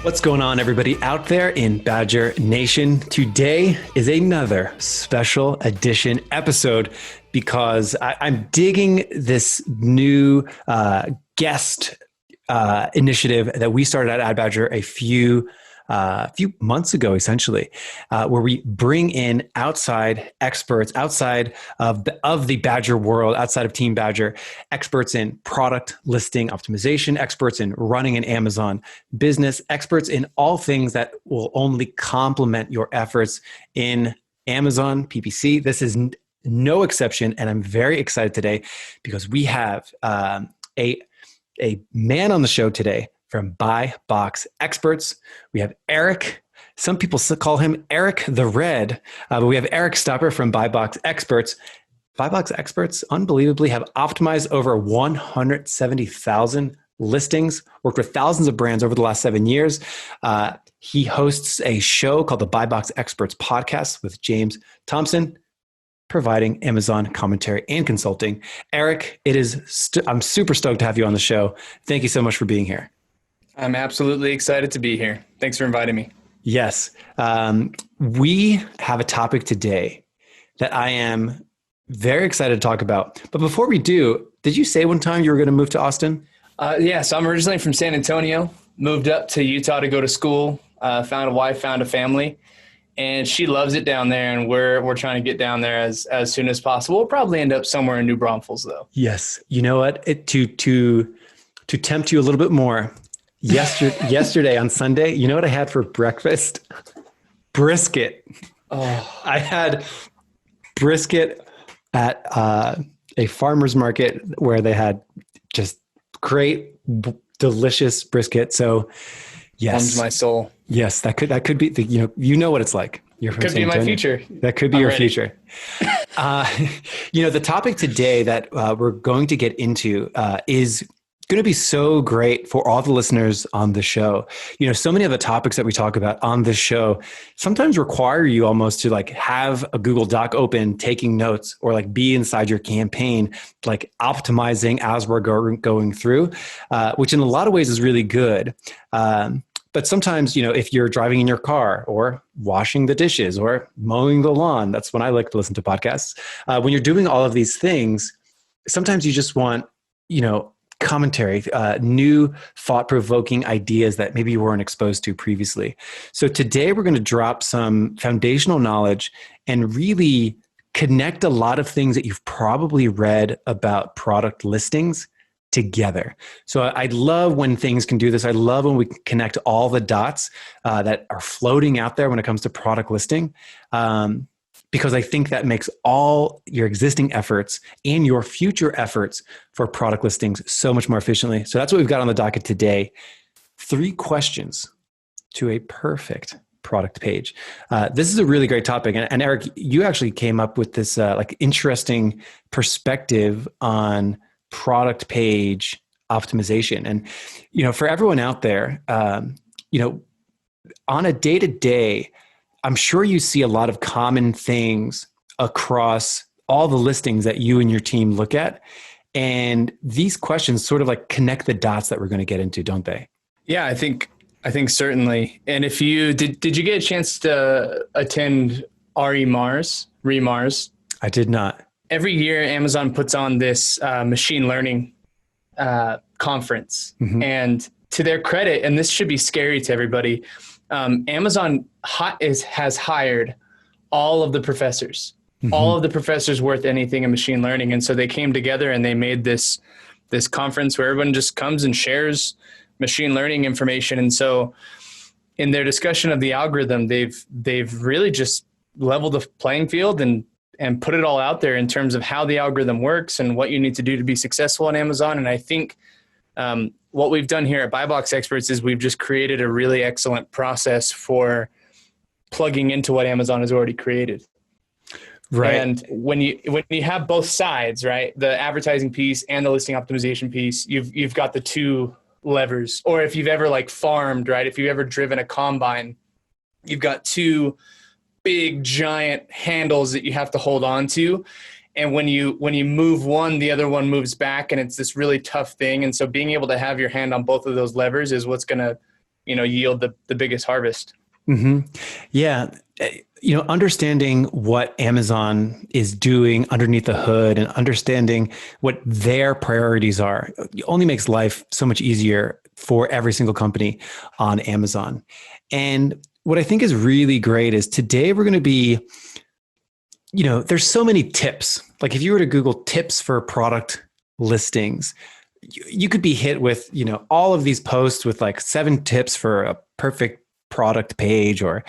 What's going on, everybody out there in Badger Nation? Today is another special edition episode because I'm digging this new guest initiative that we started at Badger a few months ago, essentially, where we bring in outside experts, outside of the Badger world, outside of Team Badger, experts in product listing optimization, experts in running an Amazon business, experts in all things that will only complement your efforts in Amazon PPC. This is no exception, and I'm very excited today because we have a man on the show today from Buy Box Experts. We have Eric. Some people call him Eric the Red, but we have Eric Stopper from Buy Box Experts. Buy Box Experts, unbelievably, have optimized over 170,000 listings, worked with thousands of brands over the last 7 years. He hosts a show called the Buy Box Experts podcast with James Thompson, providing Amazon commentary and consulting. Eric, I'm super stoked to have you on the show. Thank you so much for being here. I'm absolutely excited to be here. Thanks for inviting me. Yes. We have a topic today that I am very excited to talk about. But before we do, did you say one time you were going to move to Austin? Yeah, so I'm originally from San Antonio, moved up to Utah to go to school, found a wife, found a family, and she loves it down there, and we're trying to get down there as soon as possible. We'll probably end up somewhere in New Braunfels, though. Yes. You know what? To tempt you a little bit more, yesterday on Sunday, you know what I had for breakfast? Brisket. Oh, I had brisket at a farmer's market where they had just great, delicious brisket. So, yes, warms my soul. Yes, that could be you know what it's like. You're from Could San be my Antonio. future. That could be I'm your ready. future. The topic today that we're going to get into is going to be so great for all the listeners on the show. So many of the topics that we talk about on this show sometimes require you almost to have a Google Doc open, taking notes, or be inside your campaign, optimizing as we're going through, which in a lot of ways is really good. But sometimes, if you're driving in your car or washing the dishes or mowing the lawn, that's when I like to listen to podcasts. When you're doing all of these things, sometimes you just want, commentary, new thought-provoking ideas that maybe you weren't exposed to previously. So today we're going to drop some foundational knowledge and really connect a lot of things that you've probably read about product listings together. So I love when things can do this. I love when we connect all the dots that are floating out there when it comes to product listing. Because I think that makes all your existing efforts and your future efforts for product listings so much more efficiently. So that's what we've got on the docket today. 3 questions to a perfect product page. This is a really great topic. And Eric, you actually came up with this interesting perspective on product page optimization. And, for everyone out there, on a day-to-day, I'm sure you see a lot of common things across all the listings that you and your team look at. And these questions sort of connect the dots that we're going to get into, don't they? Yeah, I think certainly. And if you did you get a chance to attend Remars? I did not. Every year, Amazon puts on this machine learning conference. Mm-hmm. And to their credit, and this should be scary to everybody, Amazon has hired all of the professors, mm-hmm. all of the professors worth anything in machine learning. And so they came together and they made this conference where everyone just comes and shares machine learning information. And so in their discussion of the algorithm, they've really just leveled the playing field and put it all out there in terms of how the algorithm works and what you need to do to be successful on Amazon. And I think what we've done here at Buy Box Experts is we've just created a really excellent process for plugging into what Amazon has already created. Right. And when you have both sides, right, the advertising piece and the listing optimization piece, you've got the two levers. Or if you've ever farmed, right, if you've ever driven a combine, you've got two big giant handles that you have to hold on to. And when you move one, the other one moves back, and it's this really tough thing. And so being able to have your hand on both of those levers is what's going to, yield the biggest harvest. Mm-hmm. Yeah. Understanding what Amazon is doing underneath the hood and understanding what their priorities are only makes life so much easier for every single company on Amazon. And what I think is really great is today we're going to be, there's so many tips. Like if you were to Google tips for product listings, you could be hit with, all of these posts with like 7 tips for a perfect product page, or,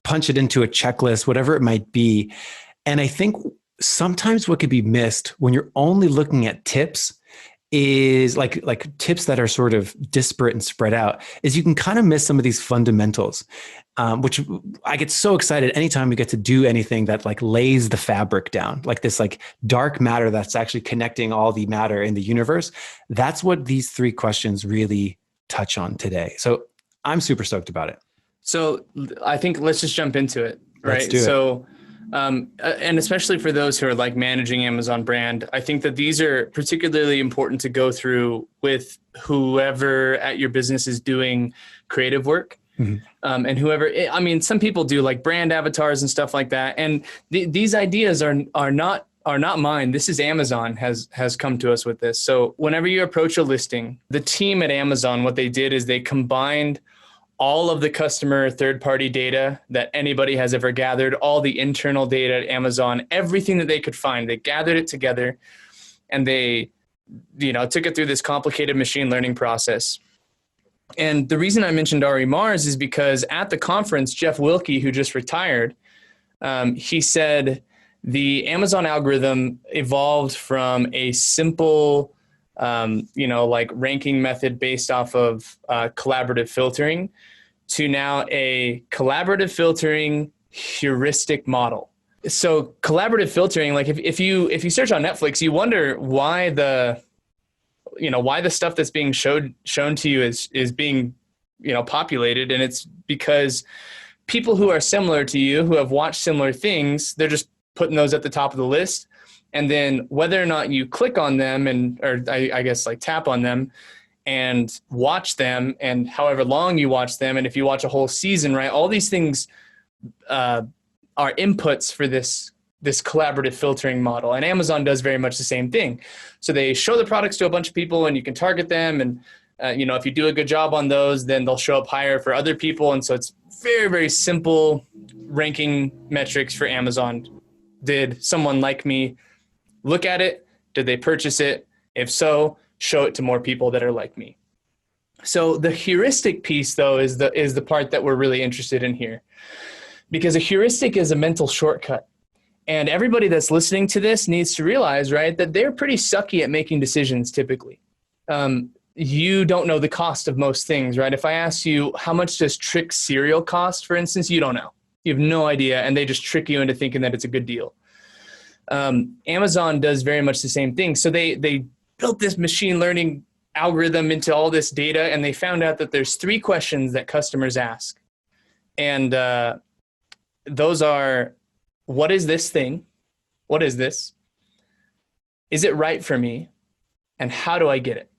punch it into a checklist, whatever it might be. And I think sometimes what could be missed when you're only looking at tips is like tips that are sort of disparate and spread out, is you can kind of miss some of these fundamentals, which I get so excited anytime we get to do anything that like lays the fabric down, like this like dark matter that's actually connecting all the matter in the universe. That's what these 3 questions really touch on today. So I'm super stoked about it. So I think let's just jump into it, right? Let's do it. So, and especially for those who are like managing Amazon brand, I think that these are particularly important to go through with whoever at your business is doing creative work. Mm-hmm. And whoever, some people do like brand avatars and stuff like that. And these ideas are not mine. This is Amazon has come to us with this. So whenever you approach a listing, the team at Amazon, what they did is they combined all of the customer third-party data that anybody has ever gathered, all the internal data at Amazon, everything that they could find. They gathered it together, and they, took it through this complicated machine learning process. And the reason I mentioned Ari Mars is because at the conference, Jeff Wilke, who just retired, he said the Amazon algorithm evolved from a simple, like ranking method based off of collaborative filtering to now a collaborative filtering heuristic model. So collaborative filtering, like if you search on Netflix, you wonder why the stuff that's being shown to you is being, populated. And it's because people who are similar to you, who have watched similar things, they're just putting those at the top of the list. And then whether or not you click on them or I guess like tap on them and watch them, and however long you watch them, and if you watch a whole season, right, all these things are inputs for this collaborative filtering model. And Amazon does very much the same thing. So they show the products to a bunch of people, and you can target them. And, if you do a good job on those, then they'll show up higher for other people. And so it's very, very simple ranking metrics for Amazon. Did someone like me look at it? Did they purchase it? If so, show it to more people that are like me. So the heuristic piece, though, is the part that we're really interested in here, because a heuristic is a mental shortcut. And everybody that's listening to this needs to realize, right, that they're pretty sucky at making decisions typically. You don't know the cost of most things, right? If I ask you, how much does Trick cereal cost, for instance, you don't know. You have no idea, and they just trick you into thinking that it's a good deal. Amazon does very much the same thing. So they built this machine learning algorithm into all this data, and they found out that there's 3 questions that customers ask. And those are, what is this thing? What is this? Is it right for me? And how do I get it?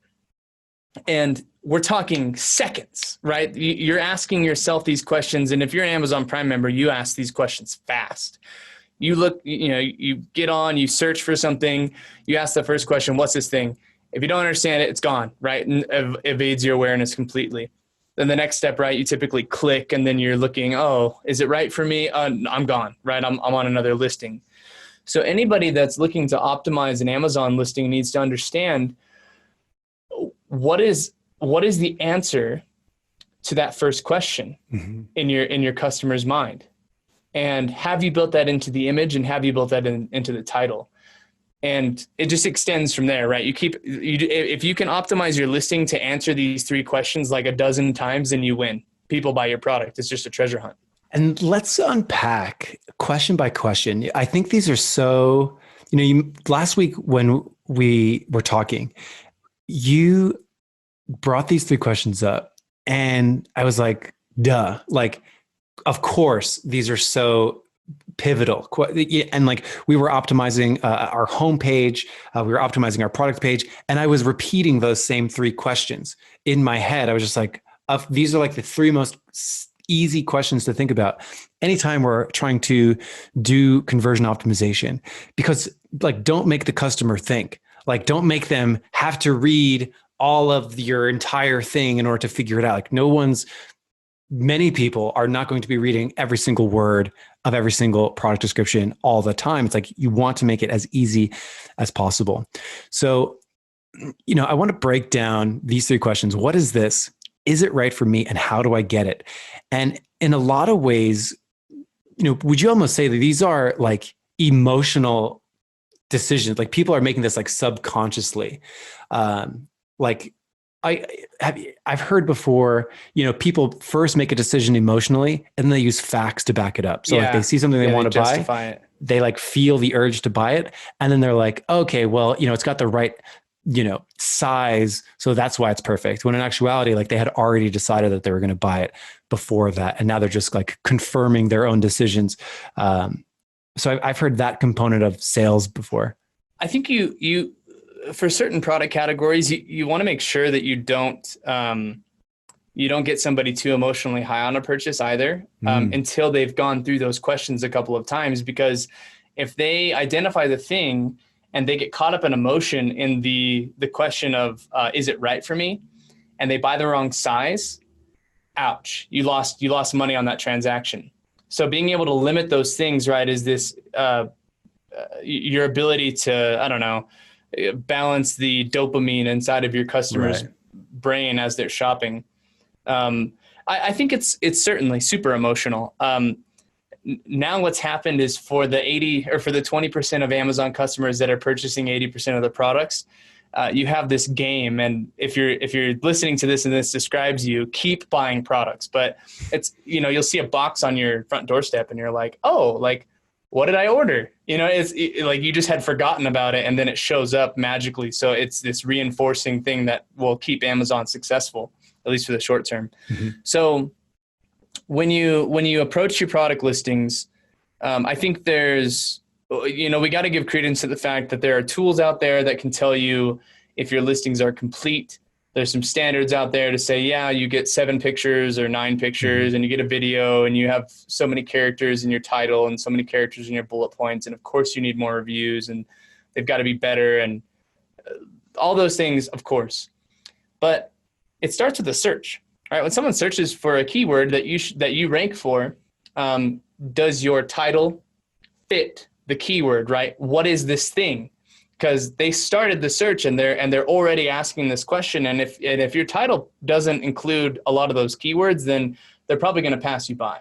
And we're talking seconds, right? You're asking yourself these questions. And if you're an Amazon Prime member, you ask these questions fast. You look, you get on, you search for something, you ask the first question, what's this thing? If you don't understand it, it's gone, right? And evades your awareness completely. Then the next step, right, you typically click, and then you're looking, oh, is it right for me? I'm gone, right? I'm on another listing. So anybody that's looking to optimize an Amazon listing needs to understand what is the answer to that first question in your customer's mind. And have you built that into the image, and have you built that into the title? And it just extends from there, right? If you can optimize your listing to answer these 3 questions like a dozen times, then you win. People buy your product. It's just a treasure hunt. And let's unpack question by question. I think these are so, last week when we were talking, you brought these 3 questions up, and I was like, duh, like, of course, these are so pivotal. And like we were optimizing our homepage, we were optimizing our product page, and I was repeating those same 3 questions in my head. I was just like, these are like the 3 most easy questions to think about anytime we're trying to do conversion optimization, because like, don't make the customer think. Like, don't make them have to read all of your entire thing in order to figure it out. Like many people are not going to be reading every single word of every single product description all the time. It's like, you want to make it as easy as possible. So, I want to break down these 3 questions. What is this? Is it right for me? And how do I get it? And in a lot of ways, would you almost say that these are like emotional decisions? Like, people are making this like subconsciously. Like I've heard before, people first make a decision emotionally and then they use facts to back it up. So like they see something they want to buy, they like feel the urge to buy it. And then they're like, okay, well, it's got the right, size. So that's why it's perfect. When in actuality, like they had already decided that they were going to buy it before that. And now they're just like confirming their own decisions. So I've heard that component of sales before. I think you for certain product categories, you want to make sure that you don't get somebody too emotionally high on a purchase either, until they've gone through those questions a couple of times. Because if they identify the thing and they get caught up in emotion in the question of, is it right for me? And they buy the wrong size, ouch, you lost money on that transaction. So being able to limit those things, right, is this, your ability to, I don't know, balance the dopamine inside of your customer's brain as they're shopping. I think it's certainly super emotional. Now what's happened is for the 20% of Amazon customers that are purchasing 80% of the products, you have this game. And if you're listening to this and this describes you, keep buying products. But it's, you'll see a box on your front doorstep and you're like, oh, like, what did I order? It's like you just had forgotten about it and then it shows up magically. So it's this reinforcing thing that will keep Amazon successful, at least for the short term. Mm-hmm. So when you approach your product listings, I think there's, we got to give credence to the fact that there are tools out there that can tell you if your listings are complete. There's some standards out there to say, yeah, you get 7 pictures or 9 pictures and you get a video and you have so many characters in your title and so many characters in your bullet points. And of course you need more reviews and they've got to be better and all those things, of course. But it starts with a search, right? When someone searches for a keyword that you rank for, does your title fit the keyword, right? What is this thing? Because they started the search and they're already asking this question. And if your title doesn't include a lot of those keywords, then they're probably going to pass you by.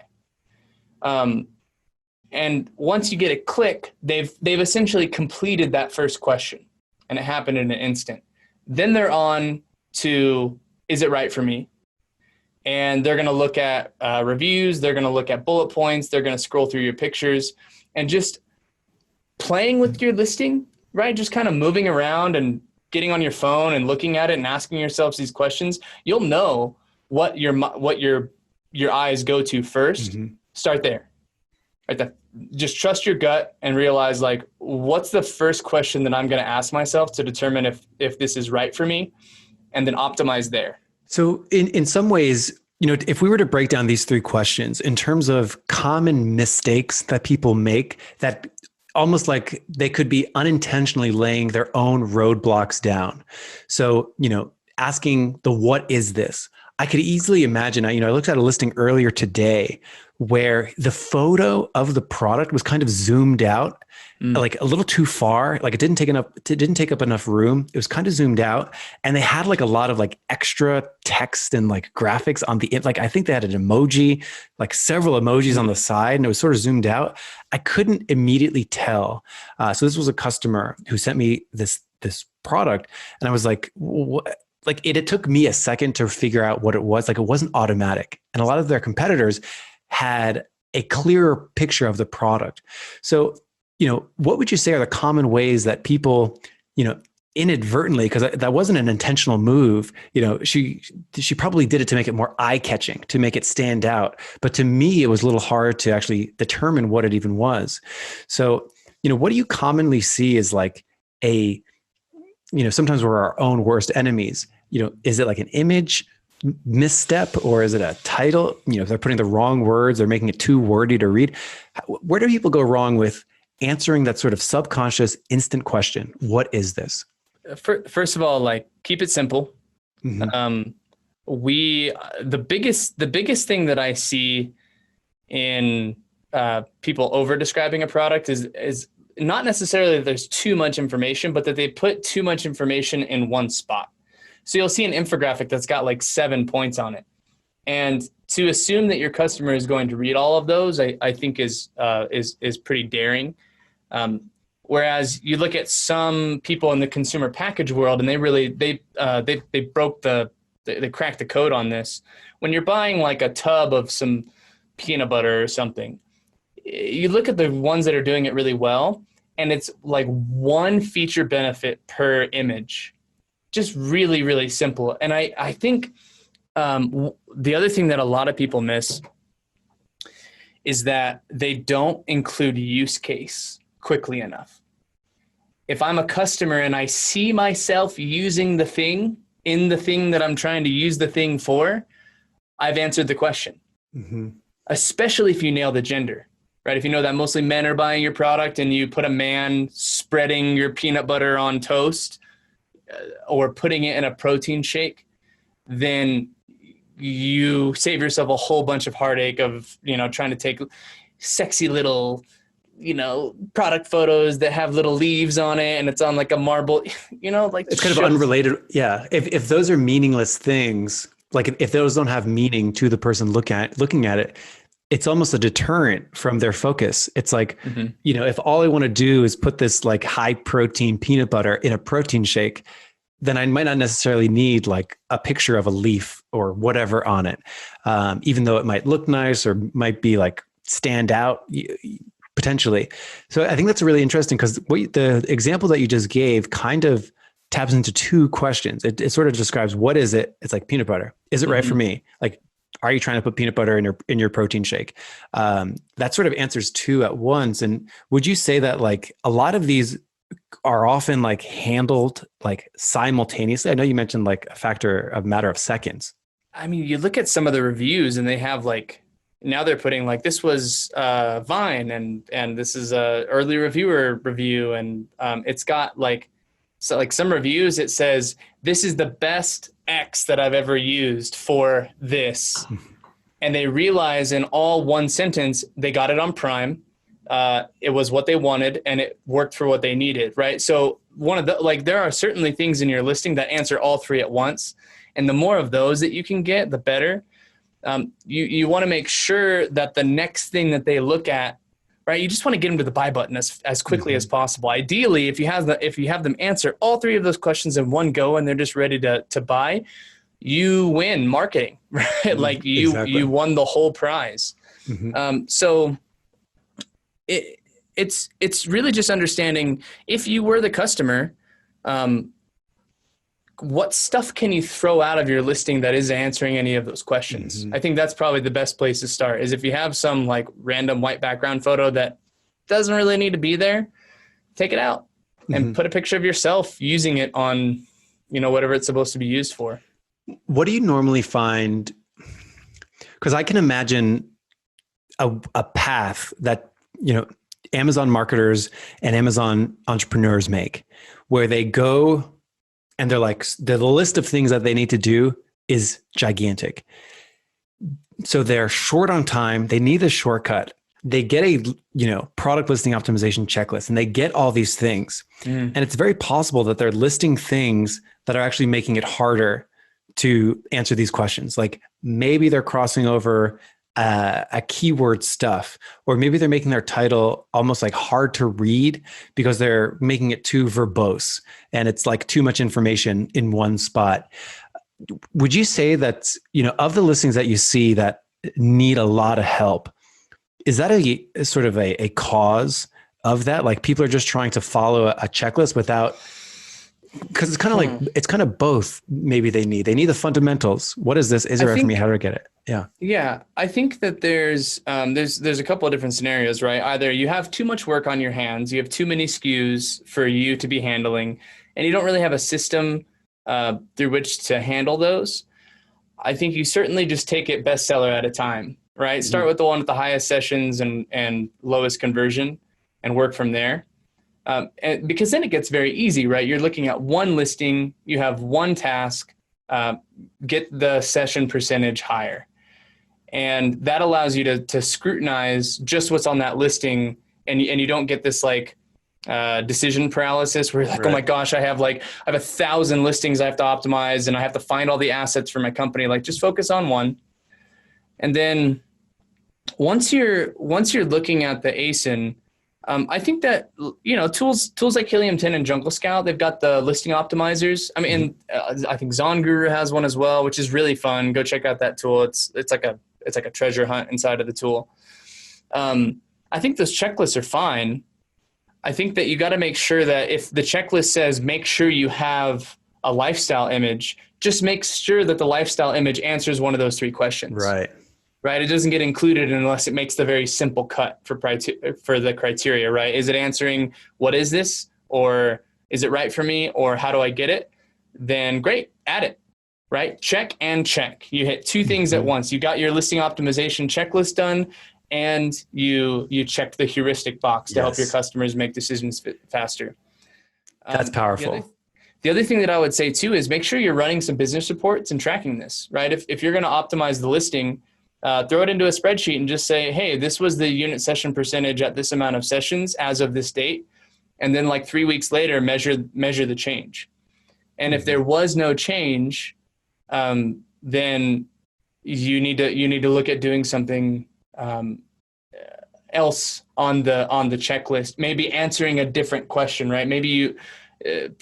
And once you get a click, they've essentially completed that first question, and it happened in an instant. Then they're on to, is it right for me? And they're going to look at reviews. They're going to look at bullet points. They're going to scroll through your pictures and just playing with your listing. Right, just kind of moving around and getting on your phone and looking at it and asking yourselves these questions. You'll know what your eyes go to first. Mm-hmm. Start there. Right, just trust your gut and realize, like, what's the first question that I'm going to ask myself to determine if this is right for me, and then optimize there. So in some ways, if we were to break down these 3 questions in terms of common mistakes that people make, that almost like they could be unintentionally laying their own roadblocks down. So, asking the, what is this? I could easily imagine, I looked at a listing earlier today where the photo of the product was kind of zoomed out, like a little too far. Like it didn't take up enough room. It was kind of zoomed out, and they had like a lot of like extra text and like graphics on the, like, I think they had an emoji, like several emojis on the side, and it was sort of zoomed out. I couldn't immediately tell. So this was a customer who sent me this product, and I was like, what? Like it took me a second to figure out what it was. Like it wasn't automatic. And a lot of their competitors had a clearer picture of the product. So, what would you say are the common ways that people, inadvertently, because that wasn't an intentional move. She probably did it to make it more eye catching, to make it stand out. But to me, it was a little hard to actually determine what it even was. So, what do you commonly see as like sometimes we're our own worst enemies? Is it like an image misstep, or is it a title? If they're putting the wrong words, they're making it too wordy to read. Where do people go wrong with answering that sort of subconscious instant question? What is this? First of all, like, keep it simple. Mm-hmm. The biggest thing that I see in people over describing a product is not necessarily that there's too much information, but that they put too much information in one spot. So you'll see an infographic that's got like 7 points on it. And to assume that your customer is going to read all of those, I think is pretty daring. Whereas you look at some people in the consumer package world, and they cracked the code on this. When you're buying like a tub of some peanut butter or something, you look at the ones that are doing it really well, and it's like one feature benefit per image. Just really, really simple. And I think the other thing that a lot of people miss is that they don't include use case quickly enough. If I'm a customer and I see myself using the thing in the thing that I'm trying to use the thing for, I've answered the question. Mm-hmm. Especially if you nail the gender, right? If you know that mostly men are buying your product and you put a man spreading your peanut butter on toast or putting it in a protein shake, then you save yourself a whole bunch of heartache of, trying to take sexy little, product photos that have little leaves on it and it's on like a marble, like it's kind of unrelated. Yeah. If those are meaningless things, like if those don't have meaning to the person looking at it, it's almost a deterrent from their focus. It's like, mm-hmm. If all I want to do is put this like high protein peanut butter in a protein shake, then I might not necessarily need like a picture of a leaf or whatever on it. Even though it might look nice or might be like stand out potentially. So I think that's really interesting because the example that you just gave kind of taps into two questions. It sort of describes what is it? It's like peanut butter. Is it right for me? Like, are you trying to put peanut butter in your protein shake? That sort of answers two at once. And would you say that like a lot of these are often like handled like simultaneously? I know you mentioned like a matter of seconds. I mean, you look at some of the reviews and they have like, now they're putting like, this was Vine and this is a early reviewer review. And it's got like some reviews, it says, this is the best X that I've ever used for this. And they realize in all one sentence, they got it on Prime. It was what they wanted and it worked for what they needed. Right. So there are certainly things in your listing that answer all three at once. And the more of those that you can get, the better. You want to make sure that the next thing that they look at, right? You just want to get them to the buy button as quickly as possible. Ideally, if you have them answer all three of those questions in one go and they're just ready to buy, you win marketing, right? Like you won the whole prize. Mm-hmm. So it's really just understanding if you were the customer, what stuff can you throw out of your listing that is answering any of those questions? Mm-hmm. I think that's probably the best place to start is if you have some like random white background photo that doesn't really need to be there, take it out and put a picture of yourself using it on, whatever it's supposed to be used for. What do you normally find? Because I can imagine a path that, Amazon marketers and Amazon entrepreneurs make where they go and they're like, the list of things that they need to do is gigantic. So they're short on time. They need a shortcut. They get a, product listing optimization checklist and they get all these things. And it's very possible that they're listing things that are actually making it harder to answer these questions. Like maybe they're crossing over a keyword stuff, or maybe they're making their title almost like hard to read because they're making it too verbose and it's like too much information in one spot. Would you say that, of the listings that you see that need a lot of help, is that a sort of a cause of that? Like people are just trying to follow a checklist without Because it's kind of like, it's kind of both. Maybe they need the fundamentals. What is this? Is it right for me? How do I get it? Yeah. Yeah. I think that there's a couple of different scenarios, right? Either you have too much work on your hands, you have too many SKUs for you to be handling, and you don't really have a system through which to handle those. I think you certainly just take it bestseller at a time, right? Mm-hmm. Start with the one with the highest sessions and lowest conversion and work from there. And because then it gets very easy, right? You're looking at one listing, you have one task, get the session percentage higher. And that allows you to scrutinize just what's on that listing. And you don't get this like decision paralysis where you're like, right. Oh my gosh, I have 1,000 listings I have to optimize and I have to find all the assets for my company. Like just focus on one. And then once you're looking at the ASIN, I think that, tools like Helium 10 and Jungle Scout, they've got the listing optimizers. I mean, I think Zon Guru has one as well, which is really fun. Go check out that tool. It's like a treasure hunt inside of the tool. I think those checklists are fine. I think that you got to make sure that if the checklist says, make sure you have a lifestyle image, just make sure that the lifestyle image answers one of those 3 questions. Right. It doesn't get included unless it makes the very simple cut for the criteria, right? Is it answering what is this, or is it right for me, or how do I get it? Then great, add it, right? Check and check. You hit 2 things at once. You got your listing optimization checklist done, and you checked the heuristic box to help your customers make decisions faster. That's powerful. The other thing that I would say too is make sure you're running some business reports and tracking this, right? If you're going to optimize the listing, throw it into a spreadsheet and just say, hey, this was the unit session percentage at this amount of sessions as of this date. And then 3 weeks later, measure the change. And if there was no change, then you need to look at doing something else on the checklist, maybe answering a different question, right? Maybe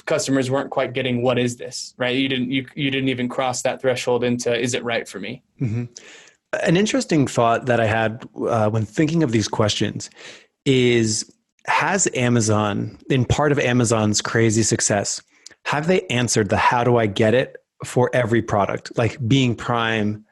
customers weren't quite getting, what is this, right? You didn't even cross that threshold into, is it right for me? Mm-hmm. An interesting thought that I had when thinking of these questions is, has Amazon, in part of Amazon's crazy success, have they answered the how do I get it for every product? Like being Prime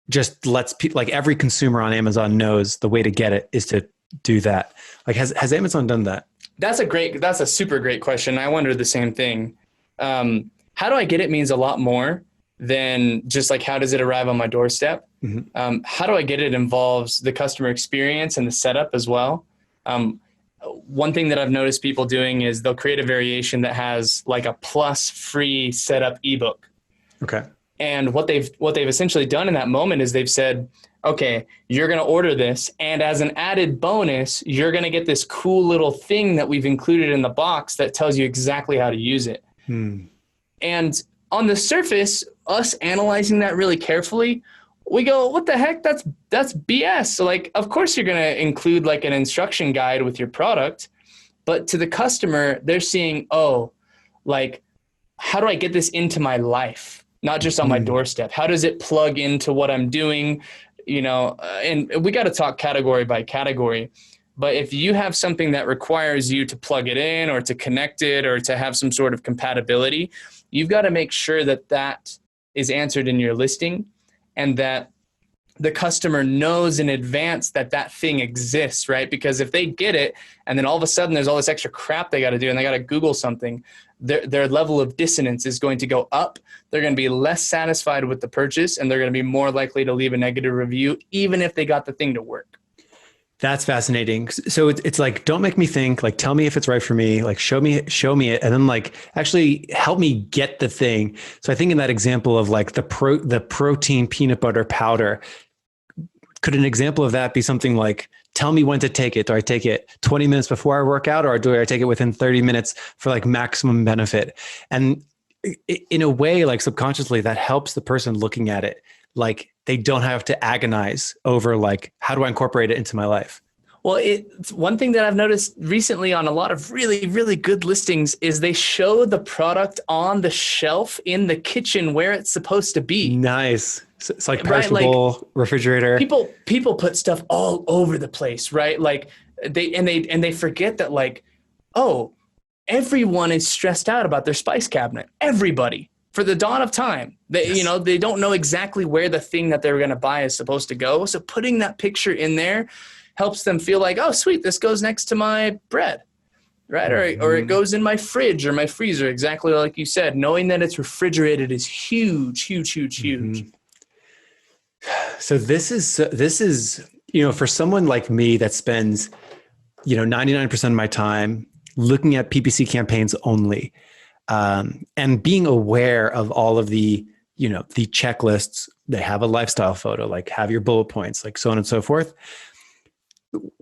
just lets people, like every consumer on Amazon knows the way to get it is to do that. Like has Amazon done that? That's a super great question. I wondered the same thing. How do I get it means a lot more than just like, how does it arrive on my doorstep? Mm-hmm. How do I get it involves the customer experience and the setup as well. One thing that I've noticed people doing is they'll create a variation that has like a plus free setup ebook. Okay. And what they've essentially done in that moment is they've said, okay, you're going to order this, and as an added bonus, you're going to get this cool little thing that we've included in the box that tells you exactly how to use it. And on the surface, us analyzing that really carefully, we go, what the heck? That's BS. So like, of course you're going to include like an instruction guide with your product, but to the customer, they're seeing, oh, like, how do I get this into my life? Not just on my doorstep. How does it plug into what I'm doing? And we got to talk category by category. But if you have something that requires you to plug it in or to connect it or to have some sort of compatibility, you've got to make sure that that is answered in your listing and that the customer knows in advance that that thing exists, right? Because if they get it and then all of a sudden there's all this extra crap they got to do and they got to Google something, their level of dissonance is going to go up. They're going to be less satisfied with the purchase and they're going to be more likely to leave a negative review, even if they got the thing to work. That's fascinating. So it's like, don't make me think, like, tell me if it's right for me, like, show me it. And then like, actually help me get the thing. So I think in that example of like the protein peanut butter powder, could an example of that be something like, tell me when to take it? Do I take it 20 minutes before I work out, or do I take it within 30 minutes for like maximum benefit? And in a way, like subconsciously, that helps the person looking at it. Like they don't have to agonize over like, how do I incorporate it into my life? Well, it's one thing that I've noticed recently on a lot of really, really good listings is they show the product on the shelf in the kitchen where it's supposed to be. Nice. It's like perishable, right? Like refrigerator. People put stuff all over the place, right? Like they forget that like, oh, everyone is stressed out about their spice cabinet. Everybody. For the dawn of time, they don't know exactly where the thing that they're going to buy is supposed to go. So putting that picture in there helps them feel like, oh, sweet, this goes next to my bread, right? Or it goes in my fridge or my freezer, exactly like you said. Knowing that it's refrigerated is huge, huge, huge, huge. So this is, for someone like me that spends, 99% of my time looking at PPC campaigns only, and being aware of all of the checklists. They have a lifestyle photo, like have your bullet points, like so on and so forth.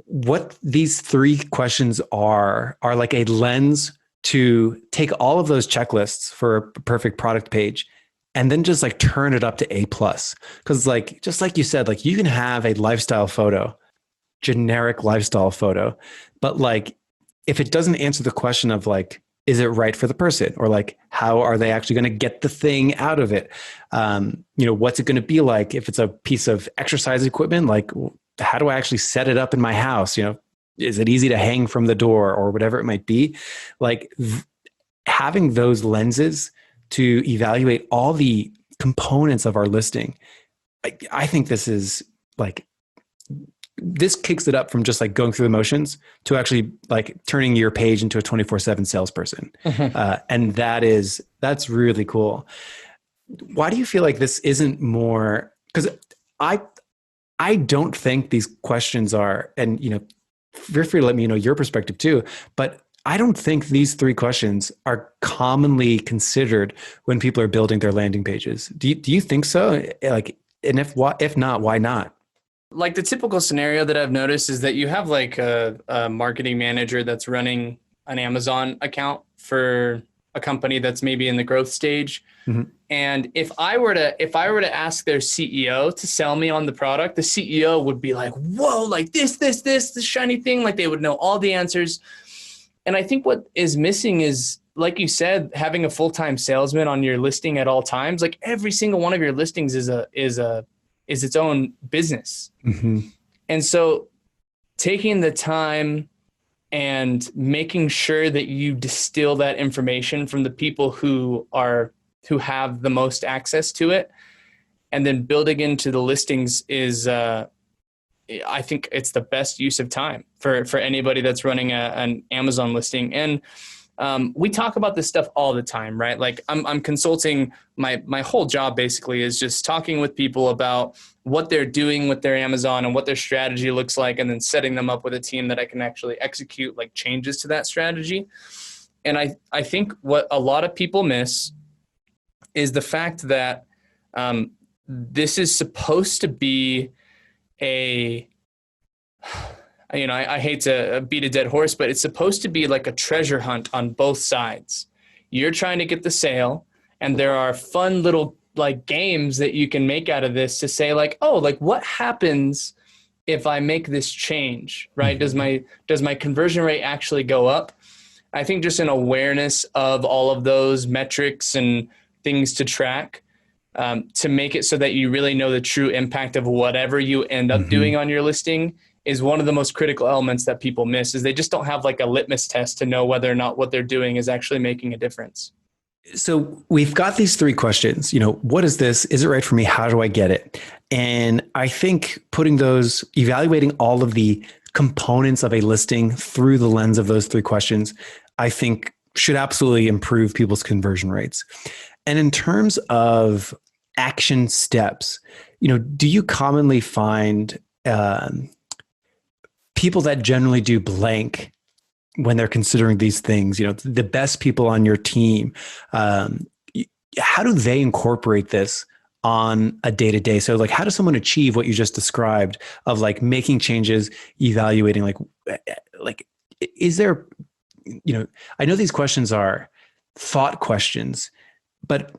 What these 3 questions are like a lens to take all of those checklists for a perfect product page and then just like turn it up to A+. Because like, just like you said, like you can have a lifestyle photo, generic lifestyle photo, but like if it doesn't answer the question of like, is it right for the person? Or like, how are they actually going to get the thing out of it? What's it going to be like if it's a piece of exercise equipment? Like, how do I actually set it up in my house? Is it easy to hang from the door or whatever it might be? Like having those lenses to evaluate all the components of our listing. I think this is like, this kicks it up from just like going through the motions to actually like turning your page into a 24/7 salesperson. And that's really cool. Why do you feel like this isn't more? Because I don't think these questions are, and feel free to let me know your perspective too, but I don't think these 3 questions are commonly considered when people are building their landing pages. Do you think so? Like, and if not, why not? Like the typical scenario that I've noticed is that you have like a marketing manager that's running an Amazon account for a company that's maybe in the growth stage. Mm-hmm. And if I were to ask their CEO to sell me on the product, the CEO would be like, whoa, like this shiny thing. Like they would know all the answers. And I think what is missing is, like you said, having a full-time salesman on your listing at all times. Like every single one of your listings is its own business. Mm-hmm. And so taking the time and making sure that you distill that information from the people who have the most access to it, and then building into the listings is, I think it's the best use of time for anybody that's running an Amazon listing. And we talk about this stuff all the time, right? Like I'm consulting, my whole job basically is just talking with people about what they're doing with their Amazon and what their strategy looks like, and then setting them up with a team that I can actually execute like changes to that strategy. And I think what a lot of people miss is the fact that this is supposed to be I hate to beat a dead horse, but it's supposed to be like a treasure hunt on both sides. You're trying to get the sale, and there are fun little like games that you can make out of this to say like, oh, like what happens if I make this change, right? Mm-hmm. Does my conversion rate actually go up? I think just an awareness of all of those metrics and things to track, to make it so that you really know the true impact of whatever you end up mm-hmm. doing on your listing is one of the most critical elements that people miss. Is they just don't have like a litmus test to know whether or not what they're doing is actually making a difference. So we've got these 3 questions, what is this? Is it right for me? How do I get it? And I think evaluating all of the components of a listing through the lens of those 3 questions, I think should absolutely improve people's conversion rates. And in terms of action steps, do you commonly find people that generally do blank when they're considering these things, the best people on your team, how do they incorporate this on a day-to-day? So like, how does someone achieve what you just described of like making changes, evaluating, like, is there, I know these questions are thought questions, but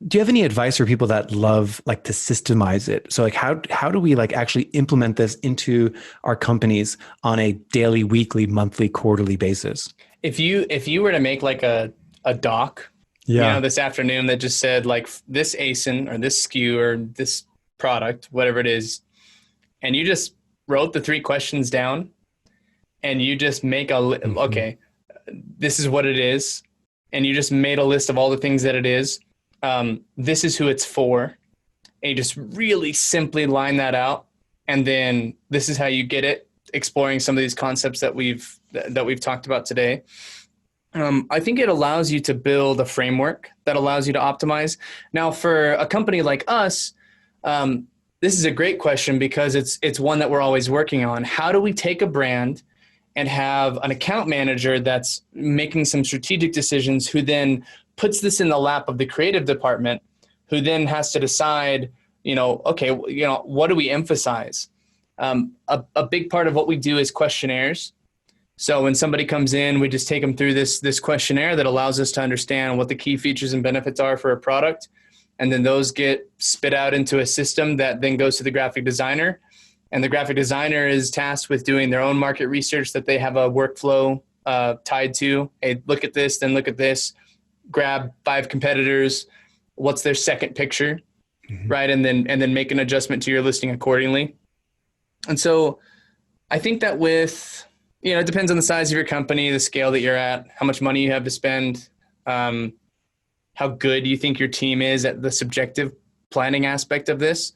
do you have any advice for people that love like to systemize it? So like, how do we like actually implement this into our companies on a daily, weekly, monthly, quarterly basis? If you were to make like a doc, this afternoon that just said like this ASIN or this SKU or this product, whatever it is, and you just wrote the 3 questions down, and you just make okay, this is what it is, and you just made a list of all the things that it is, this is who it's for, and you just really simply line that out, and then this is how you get it, exploring some of these concepts that we've talked about today. I think it allows you to build a framework that allows you to optimize. Now, for a company like us, this is a great question because it's one that we're always working on. How do we take a brand and have an account manager that's making some strategic decisions, who then puts this in the lap of the creative department, who then has to decide, okay, what do we emphasize? A big part of what we do is questionnaires. So when somebody comes in, we just take them through this questionnaire that allows us to understand what the key features and benefits are for a product. And then those get spit out into a system that then goes to the graphic designer. And the graphic designer is tasked with doing their own market research that they have a workflow tied to. Hey, look at this, then look at this, grab 5 competitors. What's their second picture, right? And then make an adjustment to your listing accordingly. And so I think that with, it depends on the size of your company, the scale that you're at, how much money you have to spend, how good you think your team is at the subjective planning aspect of this.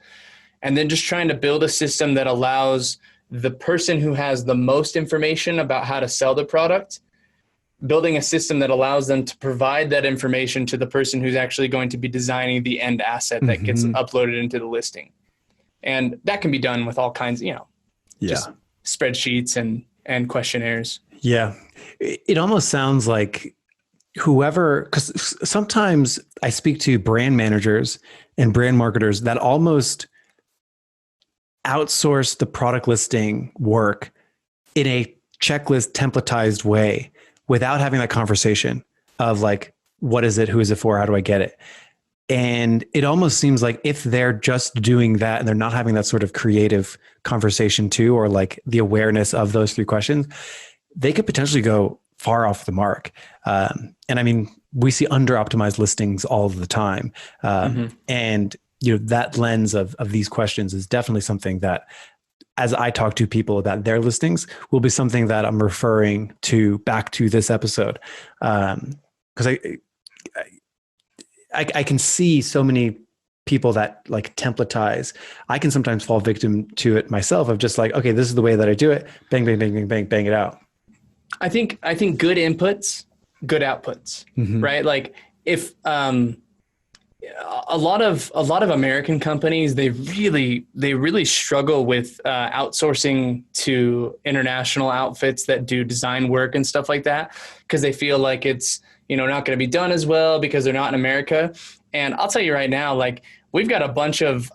And then just trying to build a system that allows the person who has the most information about how to sell the product, building a system that allows them to provide that information to the person who's actually going to be designing the end asset that gets uploaded into the listing. And that can be done with all kinds, just spreadsheets and questionnaires. Yeah. It almost sounds like because sometimes I speak to brand managers and brand marketers that almost outsource the product listing work in a checklist templatized way without having that conversation of like, what is it? Who is it for? How do I get it? And it almost seems like if they're just doing that and they're not having that sort of creative conversation too, or like the awareness of those 3 questions, they could potentially go far off the mark. And I mean, we see under-optimized listings all the time. And that lens of these questions is definitely something that, as I talk to people about their listings, will be something that I'm referring to back to this episode. Because I can see so many people that like templatize. I can sometimes fall victim to it myself of just like, okay, this is the way that I do it. Bang, bang, bang, bang, bang, bang it out. I think good inputs, good outputs, right? Like if a lot of American companies, they really struggle with outsourcing to international outfits that do design work and stuff like that, because they feel like it's not going to be done as well because they're not in America. And I'll tell you right now, like we've got a bunch of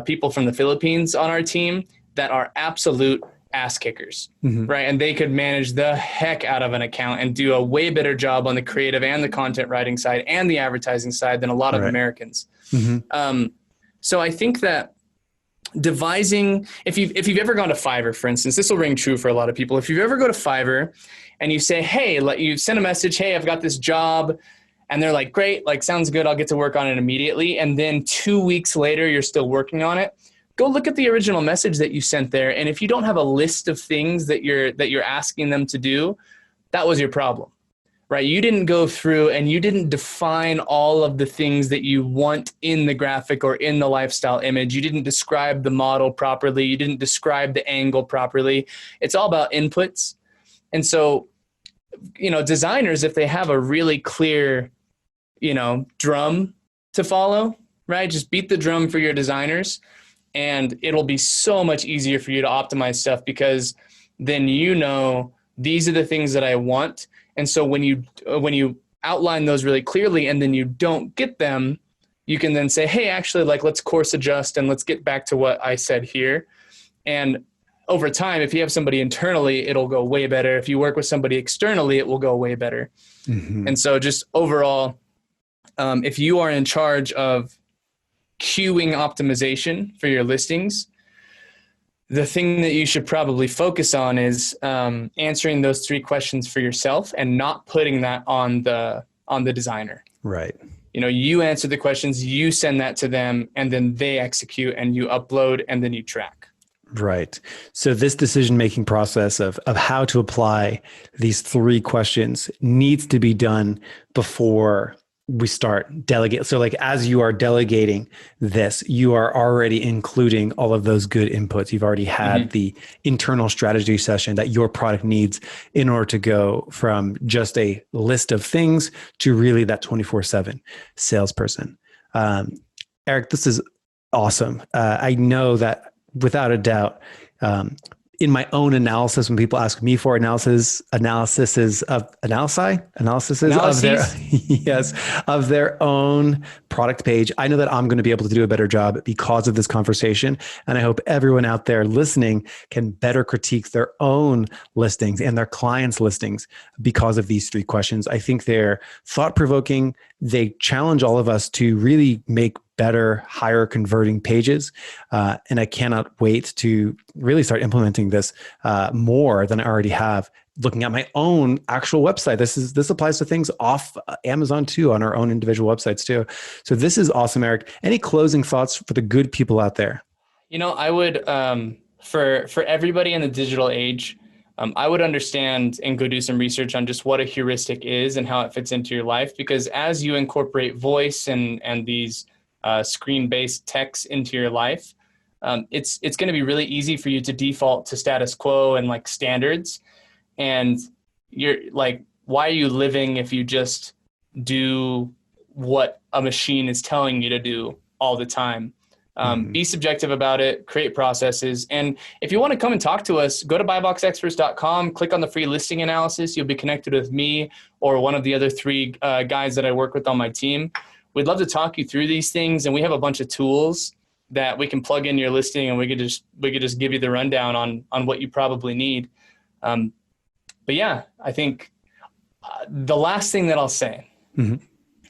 people from the Philippines on our team that are absolute ass kickers, right? And they could manage the heck out of an account and do a way better job on the creative and the content writing side and the advertising side than a lot of Americans. So I think that devising, if you've ever gone to Fiverr, for instance, this will ring true for a lot of people. If you ever go to Fiverr and you say, hey, you send a message, hey, I've got this job, and they're like, great, like sounds good, I'll get to work on it immediately. And then 2 weeks later, you're still working on it. Go look at the original message that you sent there. And if you don't have a list of things that you're asking them to do, that was your problem, right? You didn't go through and you didn't define all of the things that you want in the graphic or in the lifestyle image. You didn't describe the model properly. You didn't describe the angle properly. It's all about inputs. And so, designers, if they have a really clear, drum to follow, right? Just beat the drum for your designers. And it'll be so much easier for you to optimize stuff because then these are the things that I want. And so when you outline those really clearly and then you don't get them, you can then say, hey, actually, like let's course adjust and let's get back to what I said here. And over time, if you have somebody internally, it'll go way better. If you work with somebody externally, it will go way better. And so just overall, if you are in charge of queuing optimization for your listings, the thing that you should probably focus on is answering those 3 questions for yourself and not putting that on the designer. Right. You answer the questions, you send that to them, and then they execute and you upload and then you track. Right. So this decision-making process of how to apply these 3 questions needs to be done before we start delegate. So like as you are delegating this, you are already including all of those good inputs. You've already had the internal strategy session that your product needs in order to go from just a list of things to really that 24/7 salesperson. Eric, this is awesome. I know that without a doubt, in my own analysis, when people ask me for analysis of their yes, of their own product page, I know that I'm going to be able to do a better job because of this conversation. And I hope everyone out there listening can better critique their own listings and their clients' listings because of these 3 questions. I think they're thought-provoking. They challenge all of us to really make better, higher converting pages. And I cannot wait to really start implementing this more than I already have, looking at my own actual website. This applies to things off Amazon too, on our own individual websites too. So this is awesome, Eric. Any closing thoughts for the good people out there? I would, for everybody in the digital age, I would understand and go do some research on just what a heuristic is and how it fits into your life. Because as you incorporate voice and these screen-based text into your life, it's going to be really easy for you to default to status quo and like standards. And you're like, why are you living if you just do what a machine is telling you to do all the time? Be subjective about it, create processes. And if you want to come and talk to us, go to buyboxexperts.com, click on the free listing analysis. You'll be connected with me or one of the other 3 guys that I work with on my team. We'd love to talk you through these things. And we have a bunch of tools that we can plug in your listing, and we could just give you the rundown on what you probably need. But yeah, I think the last thing that I'll say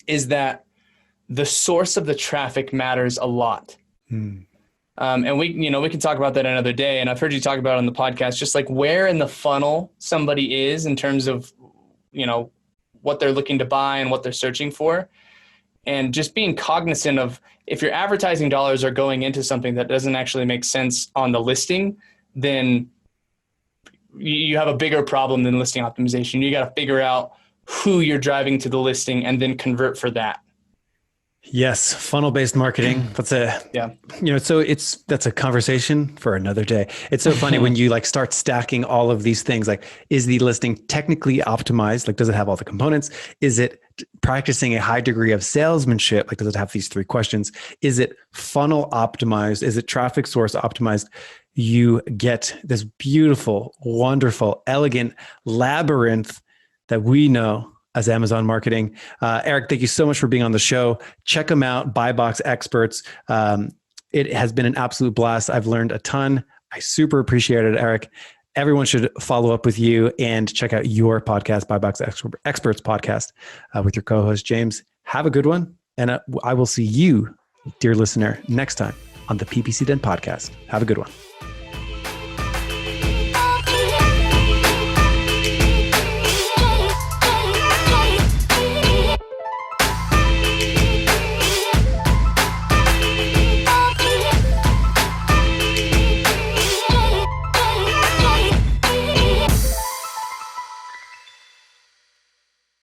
is that the source of the traffic matters a lot. And we can talk about that another day. And I've heard you talk about it on the podcast, just like where in the funnel somebody is in terms of, what they're looking to buy and what they're searching for. And just being cognizant of if your advertising dollars are going into something that doesn't actually make sense on the listing, then you have a bigger problem than listing optimization. You got to figure out who you're driving to the listing and then convert for that. Yes, funnel-based marketing. That's that's a conversation for another day. It's so funny when you like start stacking all of these things. Like, is the listing technically optimized? Like, does it have all the components? Is it practicing a high degree of salesmanship? Like, does it have these 3 questions? Is it funnel optimized? Is it traffic source optimized? You get this beautiful, wonderful, elegant labyrinth that we know as Amazon marketing. Eric, thank you so much for being on the show. Check them out, Buy Box Experts. It has been an absolute blast. I've learned a ton. I super appreciate it, Eric. Everyone should follow up with you and check out your podcast, Buy Box Experts podcast, with your co-host, James. Have a good one. And I will see you, dear listener, next time on the PPC Den podcast. Have a good one.